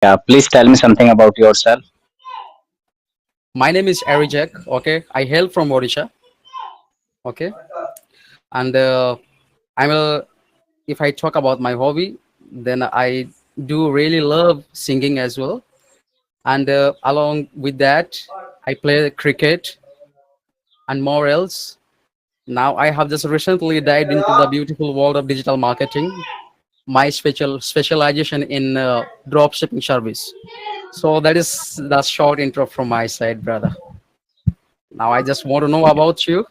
Yeah, please tell me something about yourself. My name is Arijak. Okay, I hail from Odisha. Okay, and I'm a. If I talk about my hobby, then I do really love singing as well. And along with that, I play cricket and more else. Now I have just recently dived into the beautiful world of digital marketing. My specialization in drop shipping service. So that is the short intro from my side, brother. Now I just want to know about you.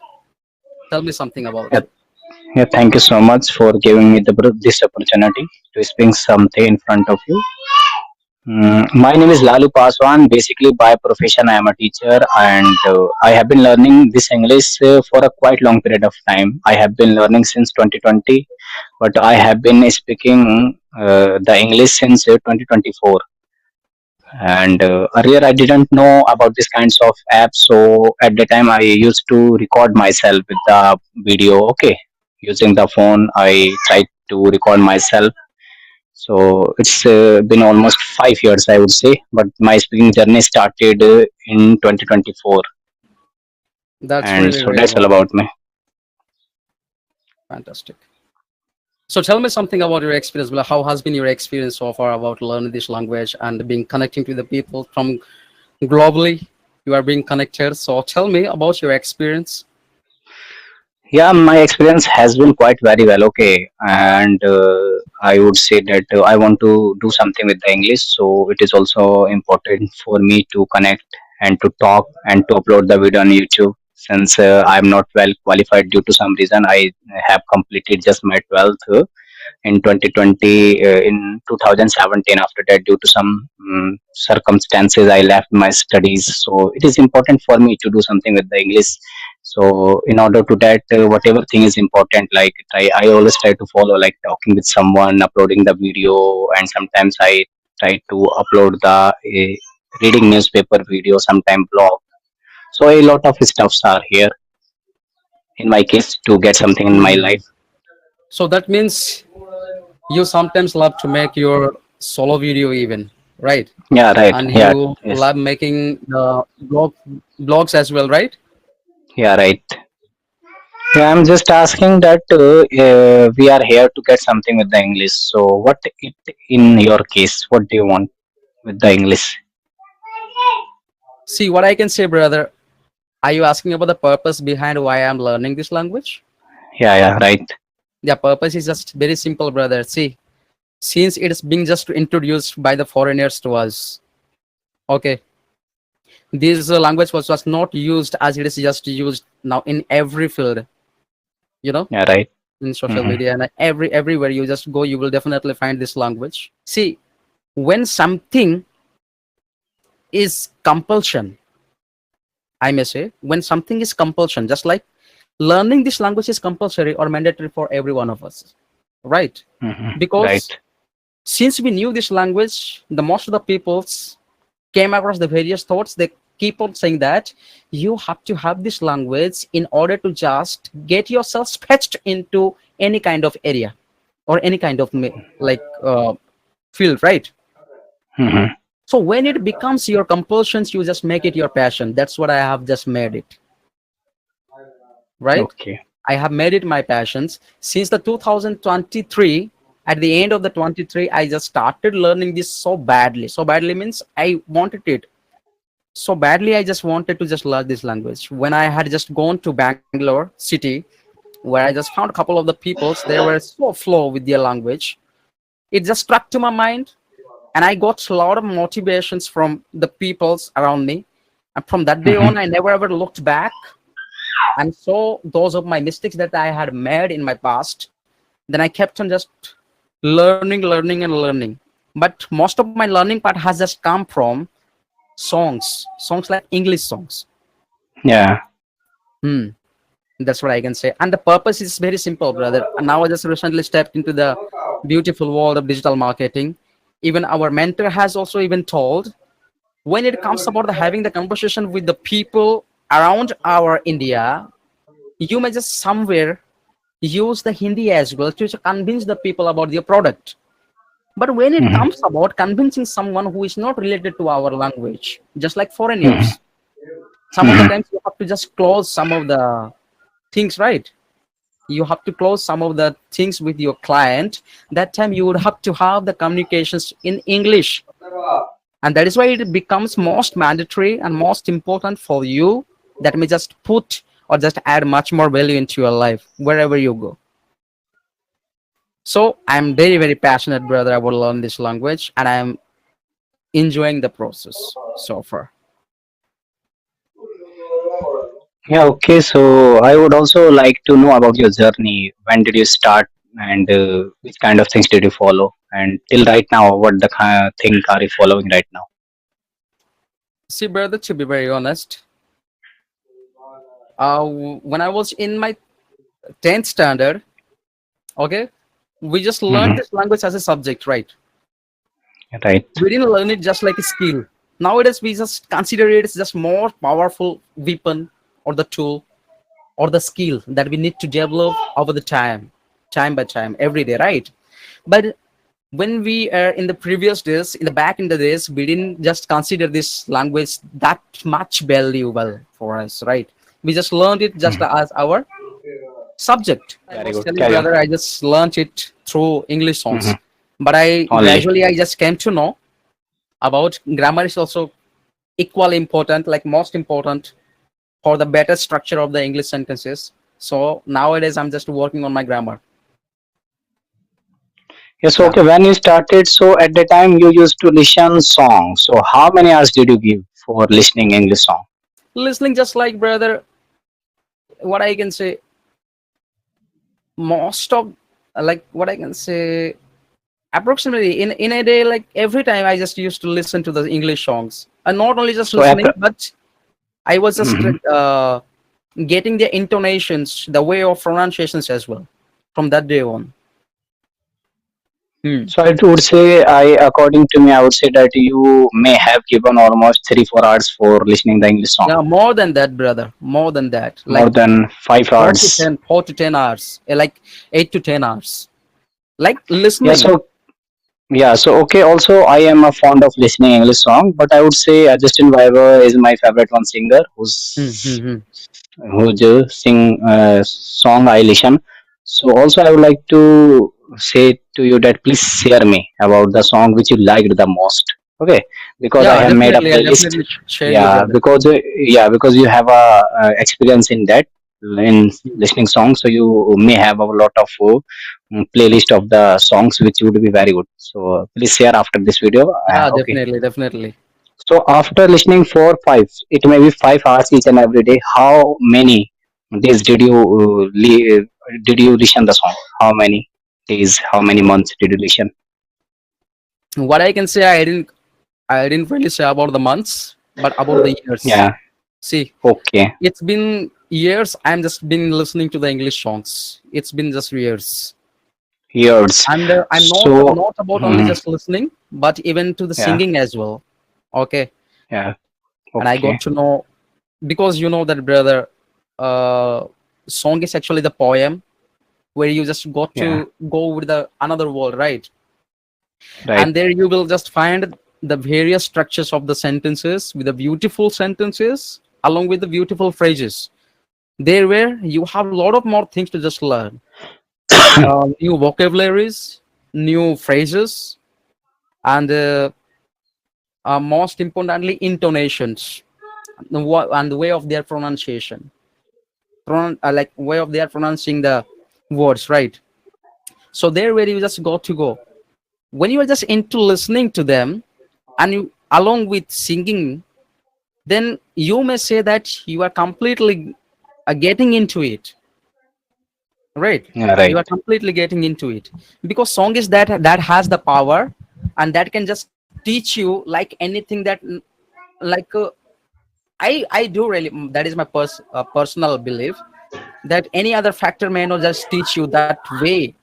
Tell me something about Yeah, you. yeah, thank you so much for giving me this opportunity to speak something in front of you. My name is Lalu Paswan. Basically, by profession, I am a teacher, and I have been learning this English for a quite long period of time. I have been learning since 2020, but I have been speaking the English since 2024. And earlier, I didn't know about these kinds of apps, so at the time, I used to record myself with the video. Okay, using the phone, I tried to record myself, so it's been almost 5 years, I would say. But my speaking journey started in 2024, That's and really, so really that's all wonderful. about me. Fantastic. So tell me something about your experience. Like, how has been your experience so far about learning this language and being connecting to the people from globally? You are being connected. So tell me about your experience. Yeah, my experience has been quite very well. Okay, and I would say that I want to do something with the English, so it is also important for me to connect and to talk and to upload the video on YouTube. Since I'm not well qualified due to some reason, I have completed just my 12th in 2020 in 2017. After that, due to some circumstances, I left my studies, so it is important for me to do something with the English. So in order to that, whatever thing is important, like I always try to follow, like talking with someone, uploading the video, and sometimes I try to upload the reading newspaper video, sometime blog. So a lot of stuffs are here in my case to get something in my Hmm. life. So that means you sometimes love to make your solo video even, right? Yeah, right. And Yeah, you yes. love making the blogs as well, right? Yeah, right. Yeah, I'm just asking that we are here to get something with the English. So, what it in your case? What do you want with the English? See what I can say, brother. Are you asking about the purpose behind why I'm learning this language? Yeah, yeah, right. The purpose is just very simple, brother. See, since it's being just introduced by the foreigners to us, okay, this language was just not used as it is just used now in every field, you know, Yeah, right. in social Mm-hmm. media and everywhere you just go, you will definitely find this language. See, when something is compulsion, I may say, when something is compulsion, just like learning this language is compulsory or mandatory for every one of us, right? Mm-hmm. Because Right. since we knew this language, the most of the peoples came across the various thoughts. They keep on saying that you have to have this language in order to just get yourself patched into any kind of area or any kind of field, right? Mm-hmm. So when it becomes your compulsions, you just make it your passion. That's what I have just made it, right? Okay. I have made it my passions since the 2023. At the end of the 23, I just started learning this so badly. So badly means I wanted it so badly. I just wanted to just learn this language. When I had just gone to Bangalore city, where I just found a couple of the peoples, they were so flow with their language. It just struck to my mind, and I got a lot of motivations from the peoples around me. And from that day Mm-hmm. on, I never ever looked back and saw those of my mistakes that I had made in my past. Then I kept on just learning, learning, and learning. But most of my learning part has just come from songs like English songs. Yeah. Hmm. That's what I can say. And the purpose is very simple, brother. And now I just recently stepped into the beautiful world of digital marketing. Even our mentor has also even told, when it comes about having the conversation with the people around our India, you may just somewhere use the Hindi as well to convince the people about your product. But when it Hmm. comes about convincing someone who is not related to our language, just like Hmm. foreigners, some of the Hmm. times you have to just close some of the things, right? You have to close some of the things with your client. That time you would have to have the communications in English, and that is why it becomes most mandatory and most important for you, that may just put or just add much more value into your life wherever you go. So I'm very very passionate, brother, about learn this language, and I'm enjoying the process so far. Yeah, okay. So I would also like to know about your journey. When did you start, and which kind of things did you follow? And till right now, what the kind of thing are you following right now? See, brother, to be very honest, when I was in my 10th standard, okay, we just learned Hmm. this language as a subject, right? Right. We didn't learn it just like a skill. Nowadays we just consider it as just more powerful weapon, or the tool, or the skill that we need to develop over the time by time, every day, right? But when we are in the previous days, in the back in the days, we didn't just consider this language that much valuable for us, right? We just learned it just Mhm. as our subject. I Very was good. telling, Carry on. brother, I just learned it through English Hmm. songs, but I Only. gradually I just came to know about grammar is also equally important, like most important, for the better structure of the English sentences. So nowadays I'm just working on my grammar. Yes. Yeah, Okay. When you started, so at the time you used to listen songs. So how many hours did you give for listening English song? listening just like, brother, what I can say, most of, like what I can say, approximately in a day, like every time I just used to listen to the English songs, and not only just So listening, but I was just mhm. getting the intonations, the way of pronunciations as well from that day on. Hmm. So I would say, according to me, I would say that you may have given almost 3 4 hours for listening the English song, Yeah, more than that, brother. More than that. more Like than 5 hours. 4 to 10 hours. Like 8 to 10 hours. Like Yeah. listening. So yeah. So okay. Also, I am a fond of listening English song, but I would say Justin Bieber is my favorite one singer Mm-hmm. who just sing song I listen. So also I would like to say to you that please share me about the song which you liked the most. Okay, because I Yeah, have made a definitely. I'll playlist. definitely share you, Yeah, brother. because because you have a experience in that in listening songs, so you may have a lot of playlist of the songs which would be very good. So please share after this video. Yeah, Okay. definitely, definitely. So after listening for it may be 5 hours each and every day. How many days did you listen the song? How many days? How many months did you listen? What I can say, I didn't really say about the months, but about the years. Yeah. See, Okay. it's been years. I'm just been listening to the English songs. It's been just years, Years. and I'm not So. not about only Mhm. just listening, but even to the Yeah. singing as well. Okay, Yeah. and I got Okay. to know, because you know that, brother, uh, song is actually the poem where you just got Yeah. to go with the another world, right? Right. And there you will just find the various structures of the sentences with the beautiful sentences along with the beautiful phrases. There where you have a lot of more things to just learn, new vocabularies, new phrases, and most importantly, intonations, and the way of their pronunciation, like way of their pronouncing the words, right? So there where you just got to go when you are just into listening to them, and you along with singing, then you may say that you are completely getting into it, right? Yeah. You Right. are completely getting into it, because song is that has the power, and that can just teach you like anything that like I do really, that is my personal belief, that any other factor may not just teach you that way,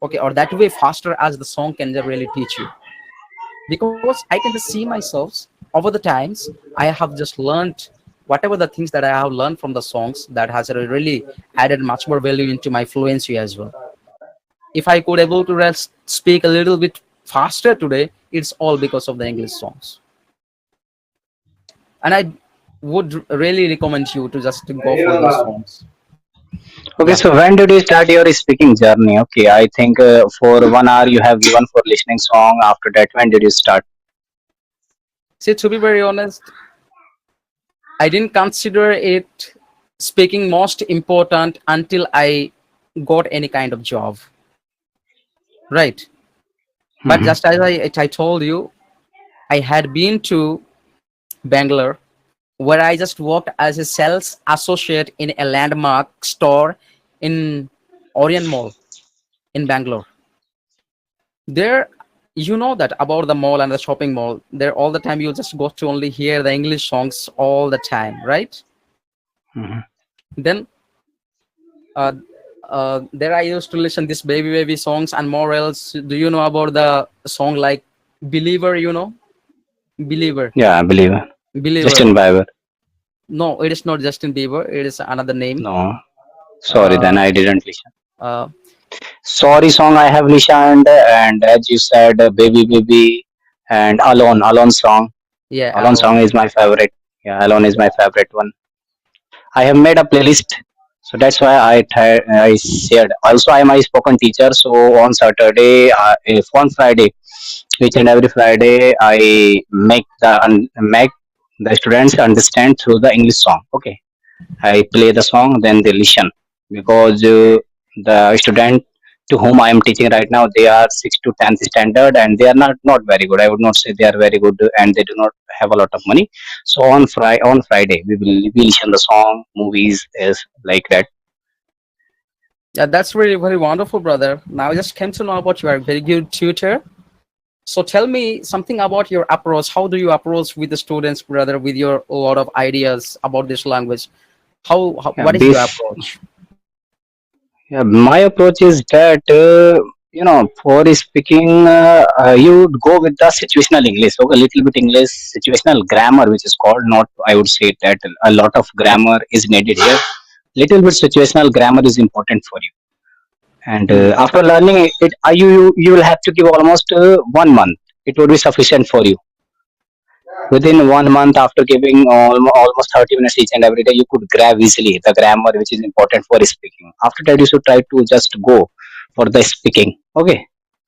okay, or that way faster as the song can just really teach you. Because I can just see myself over the times I have just learned whatever the things that I have learned from the songs, that has really added much more value into my fluency as well. If I could able to speak a little bit faster today, it's all because of the English songs. And I would really recommend you to just go for those songs. Okay, Yeah. so when did you start your speaking journey? Okay, I think for 1 hour you have given for listening song. After that, when did you start? See, to be very honest, I didn't consider it speaking most important until I got any kind of job, right? But Hmm. just as I told you, I had been to Bangalore where I just worked as a sales associate in a landmark store in Orion Mall in Bangalore. There, you know that about the mall and the shopping mall. There, all the time you just got to only hear the English songs all the time, right? Hmm. Then, uh, there I used to listen this baby baby songs and more else. Do you know about the song like Believer? You know, Believer, Yeah, I believe. Believer. Justin Bieber. No, it is not Justin Bieber. It is another name. No, sorry, Uh, then I didn't listen. uh, Sorry, song I have listened, and as you said, Baby Baby, and Alone, Alone song. yeah, Alone Alone. song is my favorite. Yeah, Alone is my favorite one. I have made a playlist, so that's why I shared. Also, I am a spoken teacher, so on Saturday, if on Friday, each and every Friday, I make the students understand through the English song. Okay, I play the song, then they listen because the student to whom I am teaching right now, they are 6 to 10th standard, and they are not very good. I would not say they are very good, and they do not have a lot of money. So on Friday, we listen the song, movies is like that. Yeah, that's really very wonderful, brother. Now I just came to know about you are a very good tutor. So tell me something about your approach. How do you approach with the students, brother, with your a lot of ideas about this language? How Yeah, what is your approach? yeah, my approach is that for speaking, you would go with the situational English, so a little bit English, situational grammar, which is called. Not, I would say that a lot of grammar is needed here. Little bit situational grammar is important for you, and Hmm. after learning it, you will have to give almost 1 month. It would be sufficient for you. Within 1 month, after giving almost 30 minutes each and every day, you could grab easily the grammar, which is important for speaking. After that, you should try to just go for the speaking. Okay.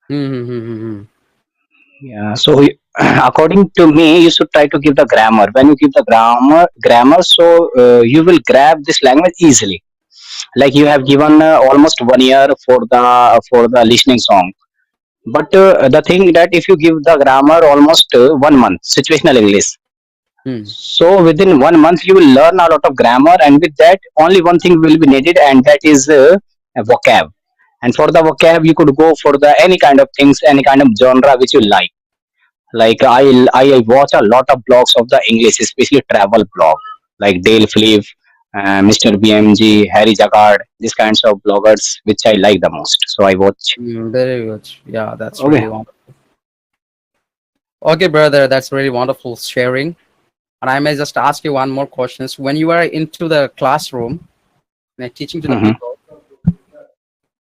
Hmm, hmm, hmm, hmm, hmm. Yeah. So, according to me, you should try to give the grammar. When you give the grammar, so you will grab this language easily. Like you have given almost 1 year for the listening song. But the thing that if you give the grammar almost 1 month, situational English. Hmm. So within 1 month, you will learn a lot of grammar, and with that, only one thing will be needed, and that is a vocab. And for the vocab, you could go for the any kind of things, any kind of genre which you like. Like I watch a lot of blogs of the English, especially travel blog, like Dale Flip, Mr. BMG, Harry Jagard, these kinds of bloggers which I like the most. So I watch. Hmm, very good. Yeah, that's Okay. really wonderful. Okay, brother, that's really wonderful sharing. And I may just ask you one more questions. When you are into the classroom and teaching to the Hmm. people,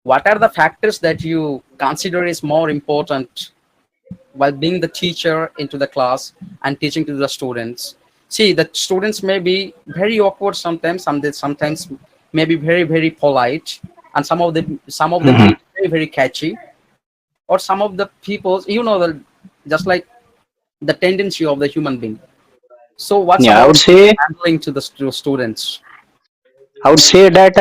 what are the factors that you consider is more important while being the teacher into the class and teaching to the students? See, the students may be very awkward sometimes, sometimes may be very very polite, and some of them will Hmm. be very very catchy, or some of the people, the just like the tendency of the human being. So what's Yeah, about handling to the students? I would say that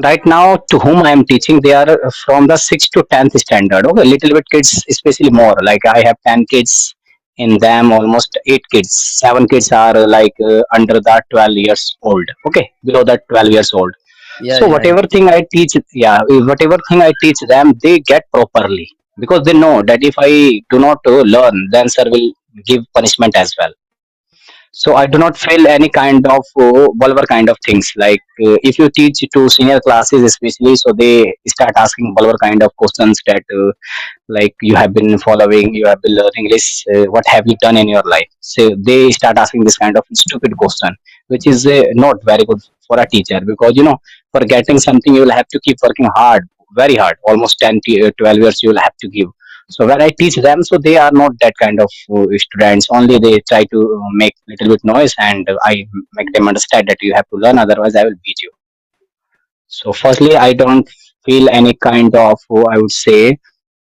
right now to whom I am teaching, they are from the 6 to 10th standard. Okay, little bit kids, especially more. Like I have 10 kids in them, almost 8 kids. 7 kids are under the 12 years old. Okay, below that 12 years old. Yeah, So yeah, yeah. whatever thing I teach, yeah, whatever thing I teach them, they get properly because they know that if I do not learn, then sir will give punishment as well. So I do not feel any kind of vulgar kind of things. Like if you teach to senior classes especially, so they start asking vulgar kind of questions that like you have been following, you have been learning English, what have you done in your life? So they start asking this kind of stupid question, which is not very good for a teacher, because for getting something you will have to keep working hard, very hard, almost 10 to 12 years you will have to give. So when I teach them, so they are not that kind of students. Only they try to make little bit noise, and I make them understand that you have to learn, otherwise I will beat you. So firstly, I don't feel any kind of, I would say,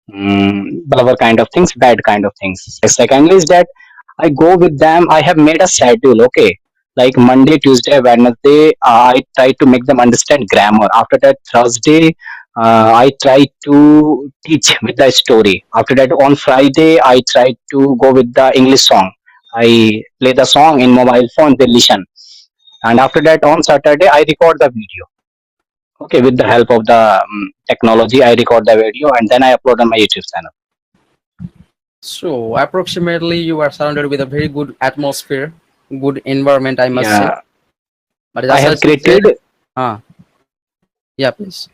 blah kind of things, bad kind of things. Secondly is that I go with them. I have made a schedule, okay, like Monday, Tuesday, Wednesday. I try to make them understand grammar. After that, Thursday, I try to teach with the story. After that, on Friday, I try to go with the English song. I play the song in mobile phone. They listen, and after that, on Saturday, I record the video. Okay, with the help of the technology, I record the video and then I upload on my YouTube channel. So approximately you are surrounded with a very good atmosphere, good environment, I must say. Yeah, But I just have as you created. said, yeah, please.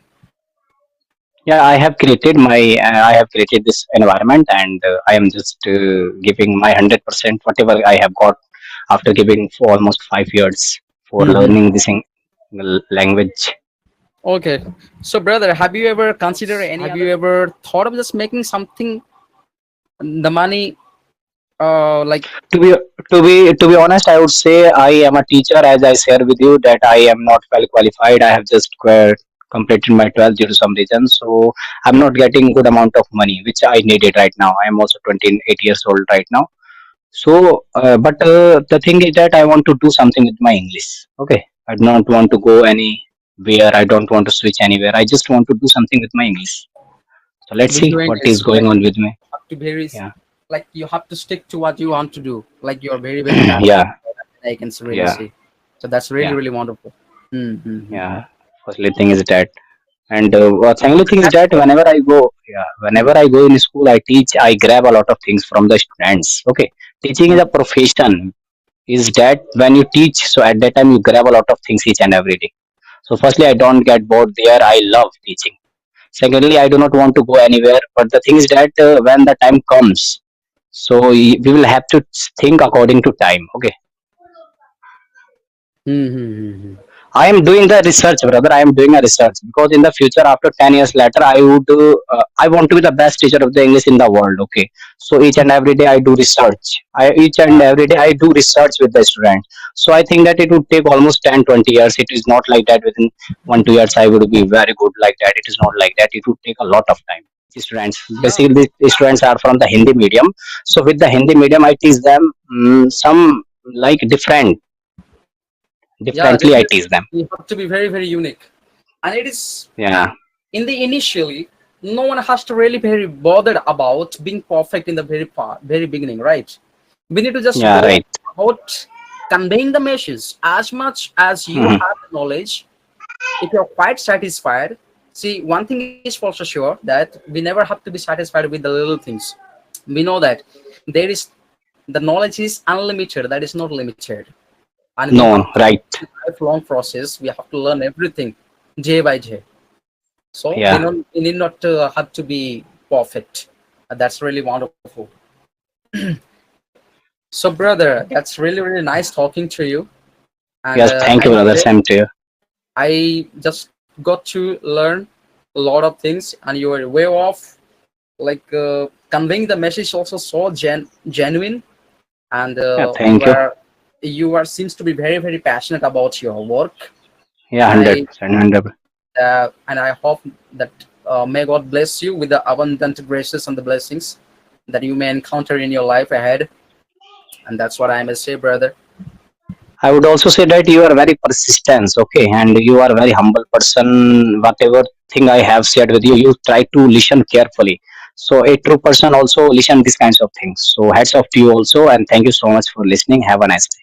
Yeah, I have created my. I have created this environment, and I am just giving my 100% whatever I have got after giving for almost 5 years for Hmm. learning this language. Okay. So, brother, have you ever considered any have you ever thought of just making something, the money, like, To be to be honest, I would say I am a teacher. As I shared with you that I am not well qualified. I have just completed my 12th due to some reason, so I'm not getting good amount of money which I needed right now. I am also 28 years old right now. So, but the thing is that I want to do something with my English. Okay, I do not want to go anywhere. I don't want to switch anywhere. I just want to do something with my English. So let's with see your what English? is going on with me. Have to very, Yeah, like, you have to stick to what you want to do. Like, you're very, very passionate yeah, about that, I can really yeah, see. So that's really, yeah, really wonderful. Mm-hmm. yeah. Firstly, thing is that. And secondly And thing is that's that what. whenever I go in school, I teach, I grab a lot of things from the students. Okay, teaching is a profession. Is that when you teach, so at that time you grab a lot of things each and every day. So firstly, I don't get bored there. I love teaching. Secondly, I do not want to go anywhere. But the thing is that when the time comes, so we will have to think according to time. Okay, Mm-hmm. I am doing the research, brother. I am doing a research because in the future, after 10 years later, I want to be the best teacher of the English in the world. Okay, so each and every day I do research. Each and every day I do research with the student. So I think that it would take almost 10, 20 years. It is not like that within 1, 2 years I would be very good like that. It is not like that. It would take a lot of time. Students, Yeah, basically, the students are from the Hindi medium. So with the Hindi medium, I teach them some like yeah, differently. I definitely. teach them. You have to be very, very unique. And it is Yeah. in the initially, no one has to really be very bothered about being perfect in the very beginning, right? We need to just Yeah, go right. about conveying the message as much as you Mhm. have the knowledge. If you're quite satisfied, see, one thing is for sure that we never have to be satisfied with the little things. We know that there is the knowledge is unlimited, that is not limited, and we have No, to right. lifelong process. We have to learn everything day by day. So Yeah. we need not to have to be perfect. That's really wonderful. So, brother, that's really, really nice talking to you. And Yes, thank you, brother. Same to you. I just got to learn a lot of things, and your way of, like, conveying the message also so genuine, and Yeah, thank you. you are seems to be very, very passionate about your work. Yeah, And I 100%, 100%. and I hope that may God bless you with the abundant graces and the blessings that you may encounter in your life ahead. And that's what I must say, brother. I would also say that you are very persistent, okay, and you are a very humble person. Whatever thing I have shared with you, you try to listen carefully. So a true person also listen these kinds of things. So hats off to you also, and thank you so much for listening. Have a nice day.